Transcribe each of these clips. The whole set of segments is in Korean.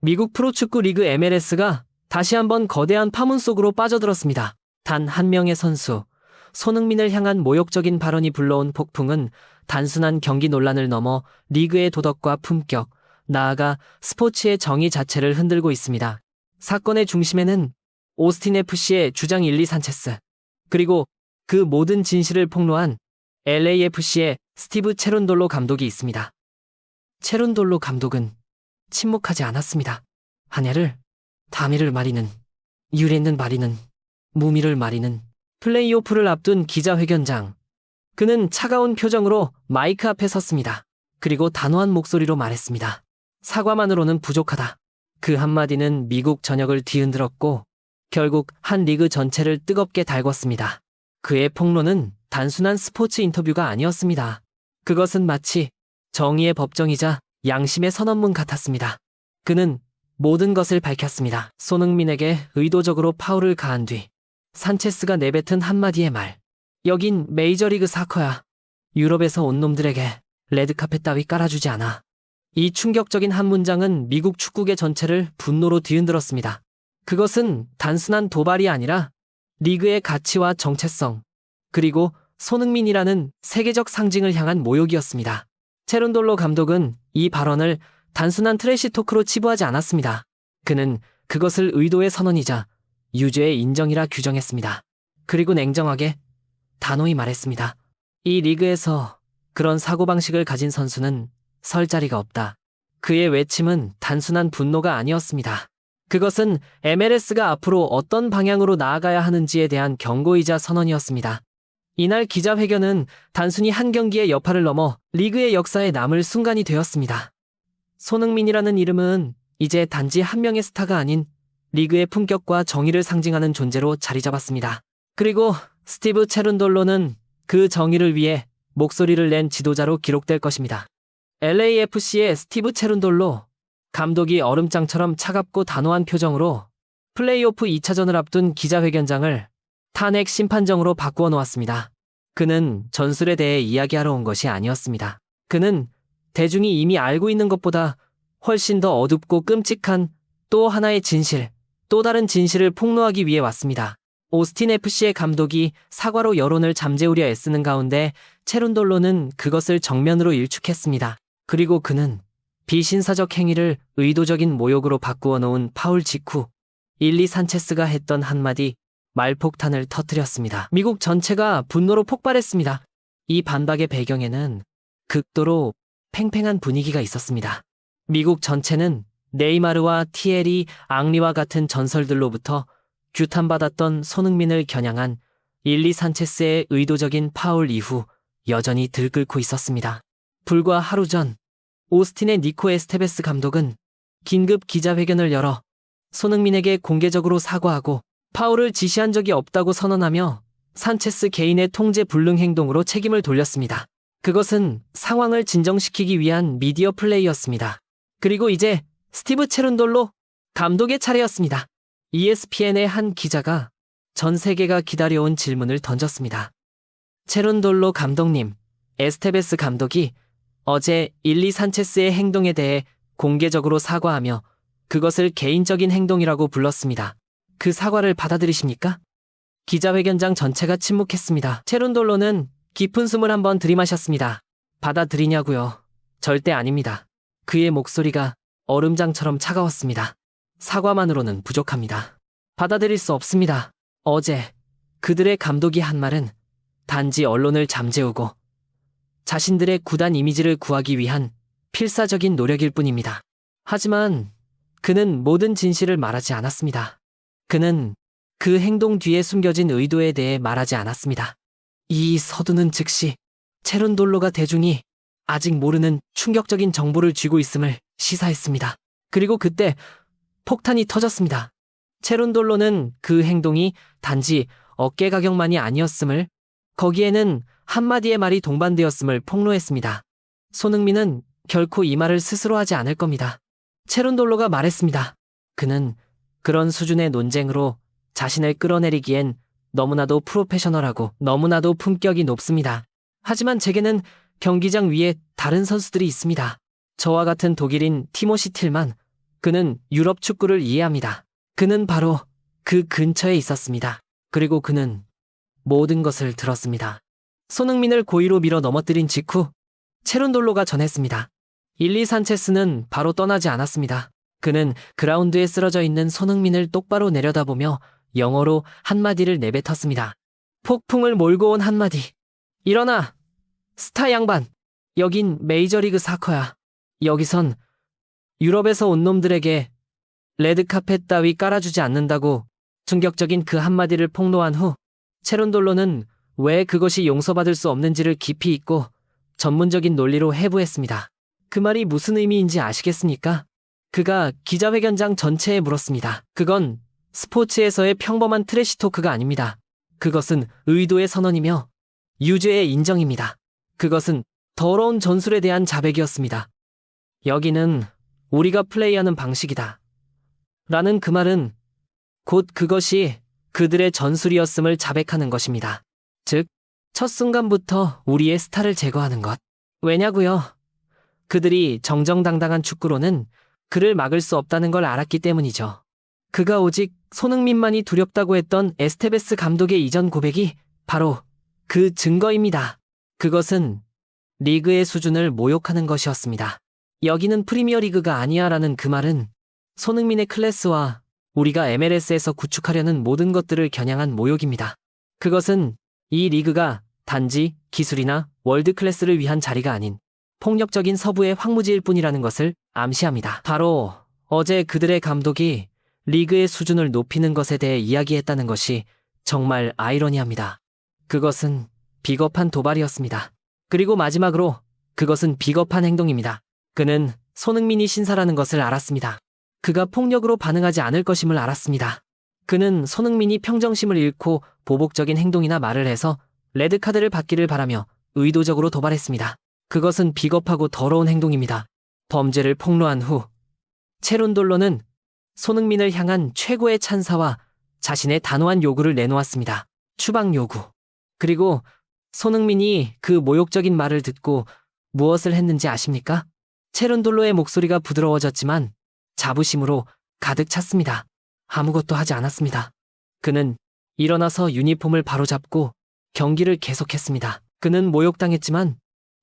미국 프로축구 리그 MLS가 다시 한번 거대한 파문 속으로 빠져들었습니다. 단 한 명의 선수, 손흥민을 향한 모욕적인 발언이 불러온 폭풍은 단순한 경기 논란을 넘어 리그의 도덕과 품격, 나아가 스포츠의 정의 자체를 흔들고 있습니다. 사건의 중심에는 오스틴 FC의 주장 일리 산체스, 그리고 그 모든 진실을 폭로한 LAFC의 스티브 체룬돌로 감독이 있습니다. 체룬돌로 감독은 침묵하지 않았습니다. 하냐를, 다미를 마리는, 유레는 마리는, 무미를 마리는 플레이오프를 앞둔 기자회견장. 그는 차가운 표정으로 마이크 앞에 섰습니다. 그리고 단호한 목소리로 말했습니다. 사과만으로는 부족하다. 그 한마디는 미국 전역을 뒤흔들었고 결국 한 리그 전체를 뜨겁게 달궜습니다. 그의 폭로는 단순한 스포츠 인터뷰가 아니었습니다. 그것은 마치 정의의 법정이자 양심의 선언문 같았습니다. 그는 모든 것을 밝혔습니다. 손흥민에게 의도적으로 파울을 가한 뒤 산체스가 내뱉은 한마디의 말. 여긴 메이저리그 사커야. 유럽에서 온 놈들에게 레드카펫 따위 깔아주지 않아. 이 충격적인 한 문장은 미국 축구계 전체를 분노로 뒤흔들었습니다. 그것은 단순한 도발이 아니라 리그의 가치와 정체성, 그리고 손흥민이라는 세계적 상징을 향한 모욕이었습니다. 체룬돌로 감독은 이 발언을 단순한 트래시 토크로 치부하지 않았습니다. 그는 그것을 의도의 선언이자 유죄의 인정이라 규정했습니다. 그리고 냉정하게 단호히 말했습니다. 이 리그에서 그런 사고방식을 가진 선수는 설 자리가 없다. 그의 외침은 단순한 분노가 아니었습니다. 그것은 MLS가 앞으로 어떤 방향으로 나아가야 하는지에 대한 경고이자 선언이었습니다. 이날 기자회견은 단순히 한 경기의 여파를 넘어 리그의 역사에 남을 순간이 되었습니다. 손흥민이라는 이름은 이제 단지 한 명의 스타가 아닌 리그의 품격과 정의를 상징하는 존재로 자리 잡았습니다. 그리고 스티브 체룬돌로는 그 정의를 위해 목소리를 낸 지도자로 기록될 것입니다. LAFC의 스티브 체룬돌로 감독이 얼음장처럼 차갑고 단호한 표정으로 플레이오프 2차전을 앞둔 기자회견장을 탄핵 심판정으로 바꾸어 놓았습니다. 그는 전술에 대해 이야기하러 온 것이 아니었습니다. 그는 대중이 이미 알고 있는 것보다 훨씬 더 어둡고 끔찍한 또 하나의 진실, 또 다른 진실을 폭로하기 위해 왔습니다. 오스틴 FC의 감독이 사과로 여론을 잠재우려 애쓰는 가운데 체룬돌로는 그것을 정면으로 일축했습니다. 그리고 그는 비신사적 행위를 의도적인 모욕으로 바꾸어 놓은 파울 직후 일리 산체스가 했던 한마디 말폭탄을 터뜨렸습니다. 미국 전체가 분노로 폭발했습니다. 이 반박의 배경에는 극도로 팽팽한 분위기가 있었습니다. 미국 전체는 네이마르와 티에리, 앙리와 같은 전설들로부터 규탄받았던 손흥민을 겨냥한 일리 산체스의 의도적인 파울 이후 여전히 들끓고 있었습니다. 불과 하루 전 오스틴의 니코 에스테베스 감독은 긴급 기자회견을 열어 손흥민에게 공개적으로 사과하고 파울을 지시한 적이 없다고 선언하며 산체스 개인의 통제 불능 행동으로 책임을 돌렸습니다. 그것은 상황을 진정시키기 위한 미디어 플레이였습니다. 그리고 이제 스티브 체룬돌로 감독의 차례였습니다. ESPN의 한 기자가 전 세계가 기다려온 질문을 던졌습니다. 체룬돌로 감독님, 에스테베스 감독이 어제 일리 산체스의 행동에 대해 공개적으로 사과하며 그것을 개인적인 행동이라고 불렀습니다. 그 사과를 받아들이십니까? 기자회견장 전체가 침묵했습니다. 체룬돌로는 깊은 숨을 한번 들이마셨습니다. 받아들이냐고요? 절대 아닙니다. 그의 목소리가 얼음장처럼 차가웠습니다. 사과만으로는 부족합니다. 받아들일 수 없습니다. 어제 그들의 감독이 한 말은 단지 언론을 잠재우고 자신들의 구단 이미지를 구하기 위한 필사적인 노력일 뿐입니다. 하지만 그는 모든 진실을 말하지 않았습니다. 그는 그 행동 뒤에 숨겨진 의도에 대해 말하지 않았습니다. 이 서두는 즉시 체룬돌로가 대중이 아직 모르는 충격적인 정보를 쥐고 있음을 시사했습니다. 그리고 그때 폭탄이 터졌습니다. 체룬돌로는 그 행동이 단지 어깨가격만이 아니었음을, 거기에는 한마디의 말이 동반되었음을 폭로했습니다. 손흥민은 결코 이 말을 스스로 하지 않을 겁니다. 체룬돌로가 말했습니다. 그는 그런 수준의 논쟁으로 자신을 끌어내리기엔 너무나도 프로페셔널하고 너무나도 품격이 높습니다. 하지만 제게는 경기장 위에 다른 선수들이 있습니다. 저와 같은 독일인 티모시 틸만, 그는 유럽 축구를 이해합니다. 그는 바로 그 근처에 있었습니다. 그리고 그는 모든 것을 들었습니다. 손흥민을 고의로 밀어 넘어뜨린 직후 체룬돌로가 전했습니다. 일리 산체스는 바로 떠나지 않았습니다. 그는 그라운드에 쓰러져 있는 손흥민을 똑바로 내려다보며 영어로 한마디를 내뱉었습니다. 폭풍을 몰고 온 한마디. 일어나! 스타 양반! 여긴 메이저리그 사커야. 여기선 유럽에서 온 놈들에게 레드카펫 따위 깔아주지 않는다고. 충격적인 그 한마디를 폭로한 후 체룬돌로는 왜 그것이 용서받을 수 없는지를 깊이 있고 전문적인 논리로 해부했습니다. 그 말이 무슨 의미인지 아시겠습니까? 그가 기자회견장 전체에 물었습니다. 그건 스포츠에서의 평범한 트래시 토크가 아닙니다. 그것은 의도의 선언이며 유죄의 인정입니다. 그것은 더러운 전술에 대한 자백이었습니다. 여기는 우리가 플레이하는 방식이다. 라는 그 말은 곧 그것이 그들의 전술이었음을 자백하는 것입니다. 즉, 첫 순간부터 우리의 스타를 제거하는 것. 왜냐고요? 그들이 정정당당한 축구로는 그를 막을 수 없다는 걸 알았기 때문이죠. 그가 오직 손흥민만이 두렵다고 했던 에스테베스 감독의 이전 고백이 바로 그 증거입니다. 그것은 리그의 수준을 모욕하는 것이었습니다. 여기는 프리미어리그가 아니야 라는 그 말은 손흥민의 클래스와 우리가 MLS에서 구축하려는 모든 것들을 겨냥한 모욕입니다. 그것은 이 리그가 단지 기술이나 월드클래스를 위한 자리가 아닌 폭력적인 서부의 황무지일 뿐이라는 것을 암시합니다. 바로 어제 그들의 감독이 리그의 수준을 높이는 것에 대해 이야기했다는 것이 정말 아이러니합니다. 그것은 비겁한 도발이었습니다. 그리고 마지막으로 그것은 비겁한 행동입니다. 그는 손흥민이 신사라는 것을 알았습니다. 그가 폭력으로 반응하지 않을 것임을 알았습니다. 그는 손흥민이 평정심을 잃고 보복적인 행동이나 말을 해서 레드카드를 받기를 바라며 의도적으로 도발했습니다. 그것은 비겁하고 더러운 행동입니다. 범죄를 폭로한 후 체룬돌로는 손흥민을 향한 최고의 찬사와 자신의 단호한 요구를 내놓았습니다. 추방 요구. 그리고 손흥민이 그 모욕적인 말을 듣고 무엇을 했는지 아십니까? 체룬돌로의 목소리가 부드러워졌지만 자부심으로 가득 찼습니다. 아무것도 하지 않았습니다. 그는 일어나서 유니폼을 바로잡고 경기를 계속했습니다. 그는 모욕당했지만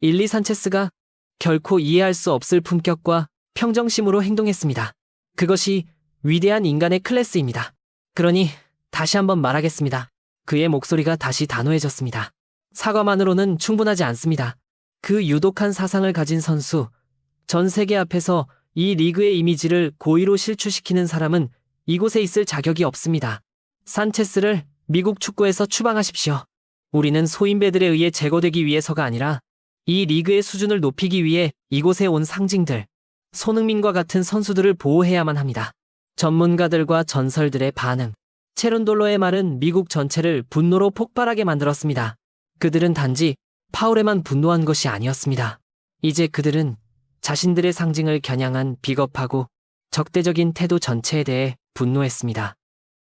일리 산체스가 결코 이해할 수 없을 품격과 평정심으로 행동했습니다. 그것이 위대한 인간의 클래스입니다. 그러니 다시 한번 말하겠습니다. 그의 목소리가 다시 단호해졌습니다. 사과만으로는 충분하지 않습니다. 그 유독한 사상을 가진 선수, 전 세계 앞에서 이 리그의 이미지를 고의로 실추시키는 사람은 이곳에 있을 자격이 없습니다. 산체스를 미국 축구에서 추방하십시오. 우리는 소인배들에 의해 제거되기 위해서가 아니라 이 리그의 수준을 높이기 위해 이곳에 온 상징들, 손흥민과 같은 선수들을 보호해야만 합니다. 전문가들과 전설들의 반응. 체룬돌로의 말은 미국 전체를 분노로 폭발하게 만들었습니다. 그들은 단지 파울에만 분노한 것이 아니었습니다. 이제 그들은 자신들의 상징을 겨냥한 비겁하고 적대적인 태도 전체에 대해 분노했습니다.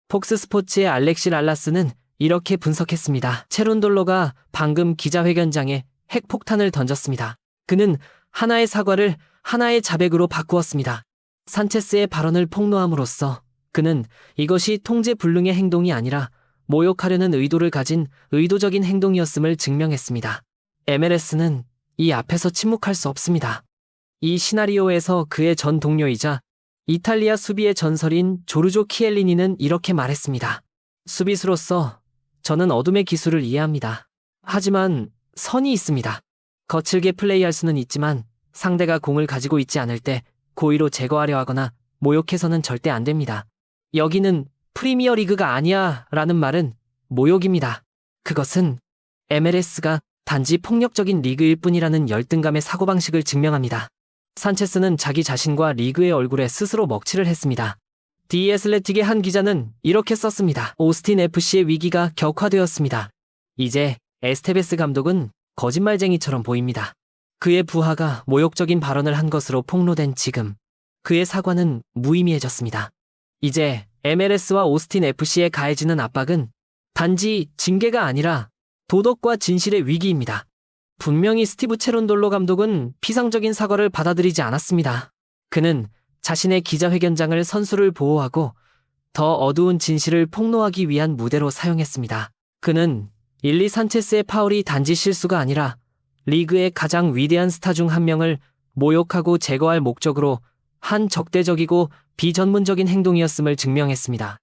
폭스 스포츠의 알렉시 랄라스는 이렇게 분석했습니다. 체룬돌로가 방금 기자회견장에 핵폭탄을 던졌습니다. 그는 하나의 사과를 하나의 자백으로 바꾸었습니다. 산체스의 발언을 폭로함으로써 그는 이것이 통제불능의 행동이 아니라 모욕하려는 의도를 가진 의도적인 행동이었음을 증명했습니다. MLS는 이 앞에서 침묵할 수 없습니다. 이 시나리오에서 그의 전 동료이자 이탈리아 수비의 전설인 조르조 키엘리니는 이렇게 말했습니다. 수비수로서 저는 어둠의 기술을 이해합니다. 하지만 선이 있습니다. 거칠게 플레이할 수는 있지만 상대가 공을 가지고 있지 않을 때 고의로 제거하려 하거나 모욕해서는 절대 안 됩니다. 여기는 프리미어 리그가 아니야 라는 말은 모욕입니다. 그것은 MLS가 단지 폭력적인 리그일 뿐이라는 열등감의 사고방식을 증명합니다. 산체스는 자기 자신과 리그의 얼굴에 스스로 먹칠을 했습니다. 디 애슬레틱의 한 기자는 이렇게 썼습니다. 오스틴 FC의 위기가 격화되었습니다. 이제 에스테베스 감독은 거짓말쟁이처럼 보입니다. 그의 부하가 모욕적인 발언을 한 것으로 폭로된 지금 그의 사과는 무의미해졌습니다. 이제 MLS와 오스틴 FC에 가해지는 압박은 단지 징계가 아니라 도덕과 진실의 위기입니다. 분명히 스티브 체룬돌로 감독은 피상적인 사과를 받아들이지 않았습니다. 그는 자신의 기자회견장을 선수를 보호하고 더 어두운 진실을 폭로하기 위한 무대로 사용했습니다. 그는 일리 산체스의 파울이 단지 실수가 아니라 리그의 가장 위대한 스타 중 한 명을 모욕하고 제거할 목적으로 한 적대적이고 비전문적인 행동이었음을 증명했습니다.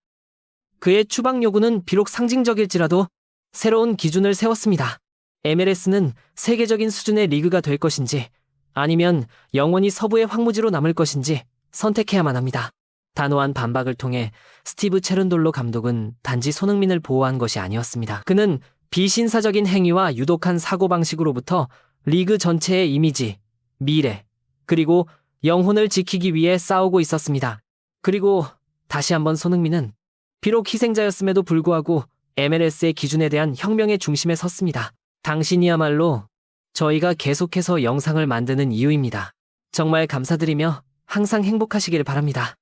그의 추방 요구는 비록 상징적일지라도 새로운 기준을 세웠습니다. MLS는 세계적인 수준의 리그가 될 것인지 아니면 영원히 서부의 황무지로 남을 것인지 선택해야만 합니다. 단호한 반박을 통해 스티브 체른돌로 감독은 단지 손흥민을 보호한 것이 아니었습니다. 그는 비신사적인 행위와 유독한 사고방식으로부터 리그 전체의 이미지, 미래, 그리고 영혼을 지키기 위해 싸우고 있었습니다. 그리고 다시 한번 손흥민은 비록 희생자였음에도 불구하고 MLS의 기준에 대한 혁명의 중심에 섰습니다. 당신이야말로 저희가 계속해서 영상을 만드는 이유입니다. 정말 감사드리며 항상 행복하시길 바랍니다.